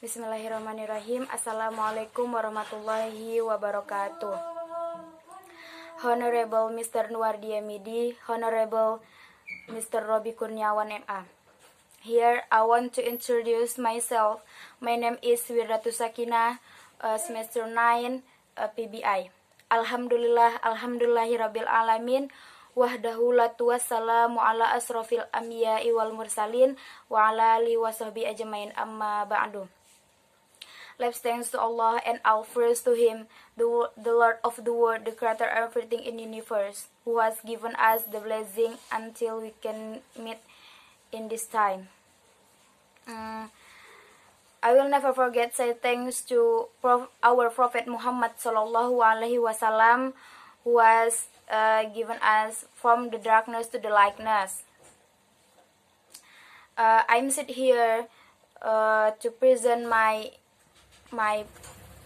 Bismillahirrahmanirrahim. Assalamualaikum warahmatullahi wabarakatuh. Honorable Mr. Nuwardi Hamidi, Honorable Mr. Robi Kurniawan MA. Here I want to introduce myself. My name is Wiratu Sakinah, semester 9 PBI. Alhamdulillahirabbil alamin. Wahdahu latu wassalamu ala asrofil anbiya'i wal mursalin wa ala alihi wa sahbihi ajmain, amma ba'du. Let's thanks to Allah and all praise to Him, the Lord of the world, the creator of everything in the universe, who has given us the blessing until we can meet in this time. I will never forget say thanks to our Prophet Muhammad sallallahu alaihi wasallam, who has given us from the darkness to the lightness. I'm sit here to present my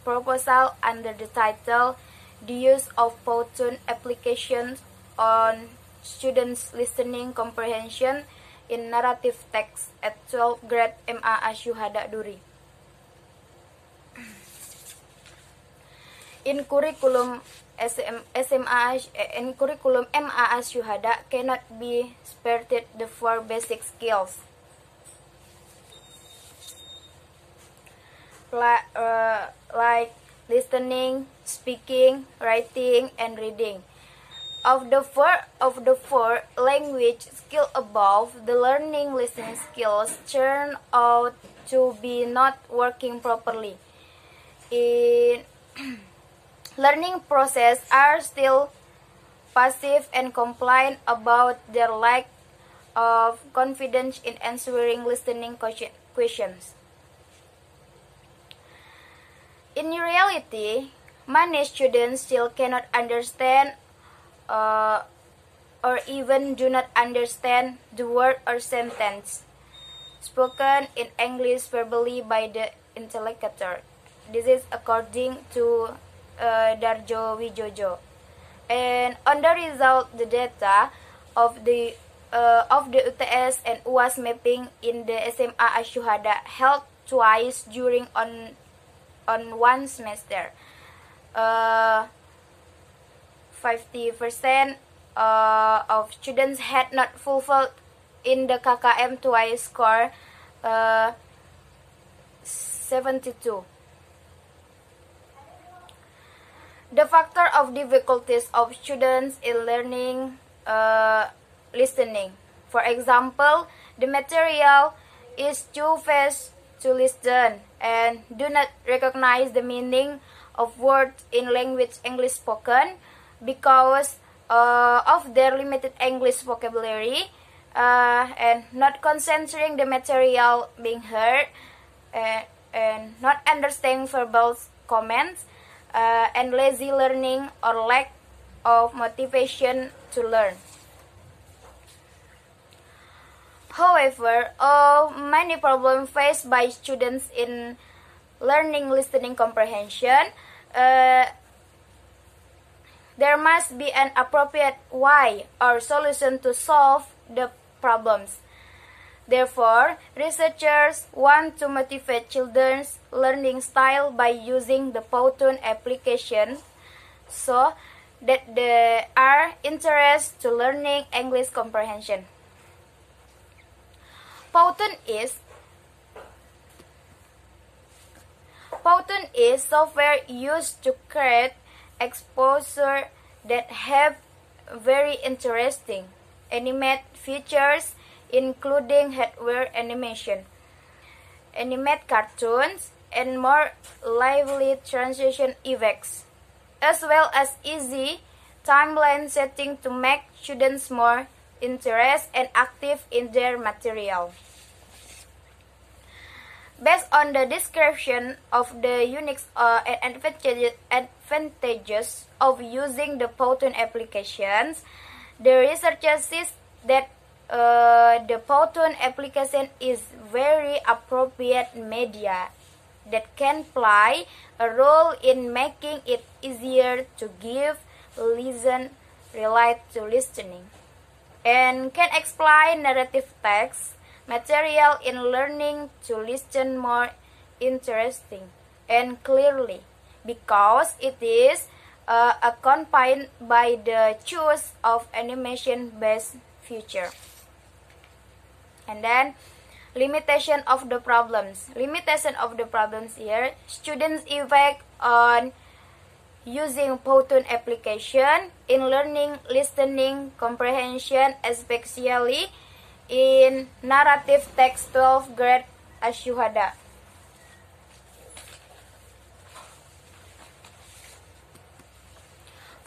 proposal under the title The Use of Powtoon Applications on Students' Listening Comprehension in Narrative Text at 12th grade MA Asyuhada Duri. In curriculum MA Asyuhada cannot be spared the four basic skills like listening, speaking, writing, and reading. Of the four language skill above, the learning listening skills turn out to be not working properly. In learning process are still passive and complain about their lack of confidence in answering listening questions. In reality, many students still cannot understand or even do not understand the word or sentence spoken in English verbally by the interlocutor. This is according to Darjo Wijojo. And on the result, the data of the UTS and UAS mapping in the SMA Asyuhada held twice during on one semester. 50% of students had not fulfilled in the KKM twice score 72. The factor of difficulties of students in learning listening. For example, the material is too fast to listen and do not recognize the meaning of words in language English spoken because of their limited English vocabulary and not concentrating the material being heard and not understanding verbal comments and lazy learning or lack of motivation to learn. However, many problems faced by students in learning listening comprehension, there must be an appropriate way or solution to solve the problems. Therefore, researchers want to motivate children's learning style by using the Powtoon application so that they are interested to learning English comprehension. Powtoon is software used to create exposure that have very interesting animate features, including hardware animation, animate cartoons, and more lively transition effects, as well as easy timeline setting to make students more interested and active in their material. Based on the description of the unique advantages of using the Powtoon applications, the researchers see that the Powtoon application is very appropriate media that can play a role in making it easier to give, listen, relate to listening, and can explain narrative text material in learning to listen more interesting and clearly because it is accompanied by the choice of animation-based feature. And then limitation of the problems. Limitation of the problems here, students' effect on using Powtoon application in learning, listening, comprehension, especially in narrative text 12 grade Ashuhada.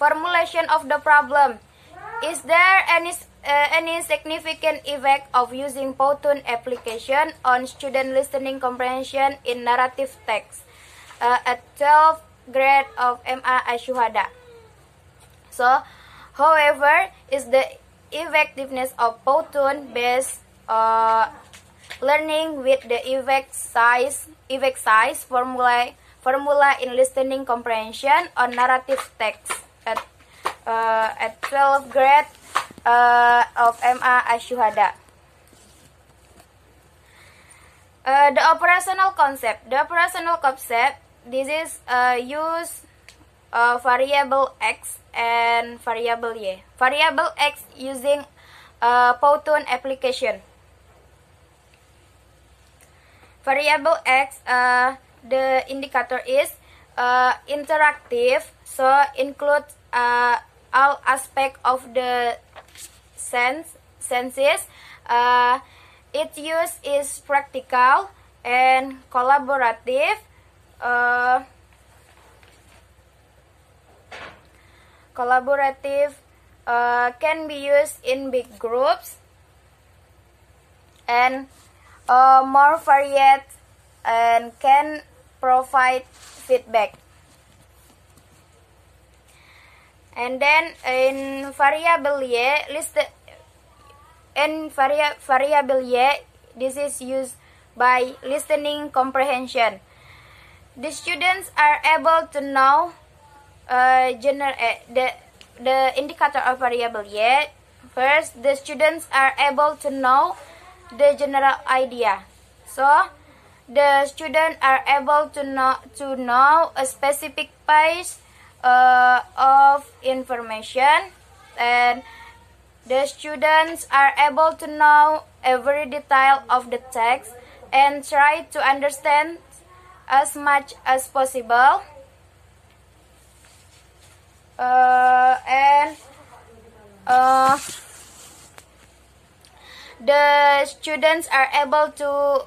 Formulation of the problem. Is there any significant effect of using Powtoon application on student listening comprehension in narrative text at 12 grade of MA Ashuhada? So, however, is the effectiveness of Powtoon based learning with the effect size formula in listening comprehension on narrative text at 12th grade of MA Ashuhada. The operational concept. This is use variable x and variable y. Variable x using Powtoon application. Variable x, the indicator is interactive, so includes all aspects of the senses. Its use is practical and collaborative. Can be used in big groups and more varied and can provide feedback. And then in variable y, variable y, this is used by listening comprehension. The students are able to know the indicator of variable y. First, the students are able to know the general idea. So, the students are able to know a specific piece of information, and the students are able to know every detail of the text and try to understand as much as possible. The students are able to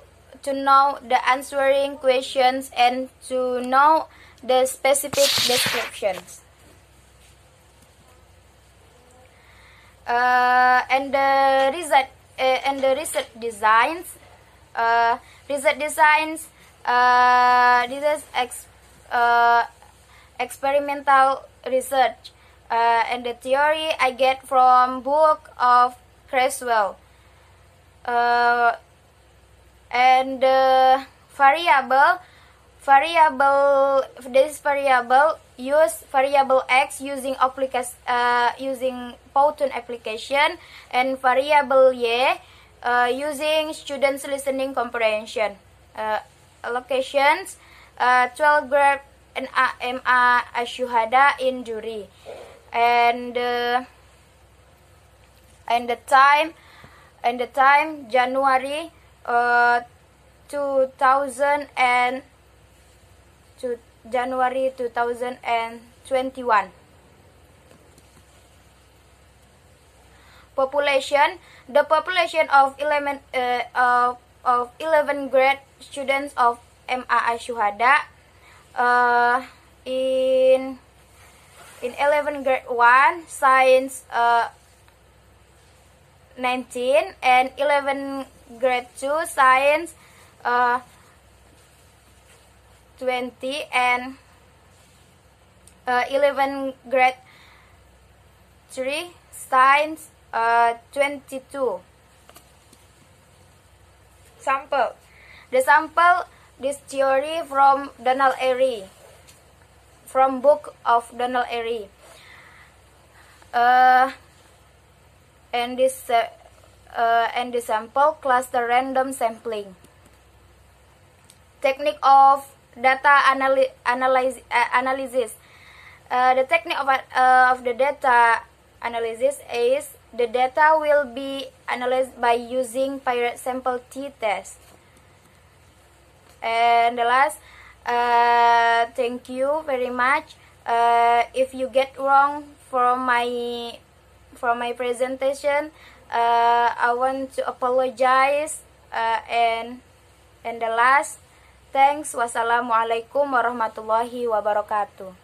know the answering questions and to know the specific descriptions. And the research designs. This is experimental research, and the theory I get from book of Creswell. And the variable use variable x using using Powtoon application, and variable y using students listening comprehension. Allocations 12 grade and MA Ashuhada in jury, and the time January 2021. Population. The population of 11 grade students of MA Ashuhada in 11 grade 1 science 19, and 11 grade 2 science 20, and 11 grade 3 science 22. Sample. The sample, this theory from Donald Airy, from book of Donald Airy. And the sample cluster random sampling. technique of data analysis. The technique of the data analysis is the data will be analyzed by using Pirate sample t-test. And the last, thank you very much. If you get wrong from my presentation, I want to apologize. And the last, thanks. Wassalamualaikum warahmatullahi wabarakatuh.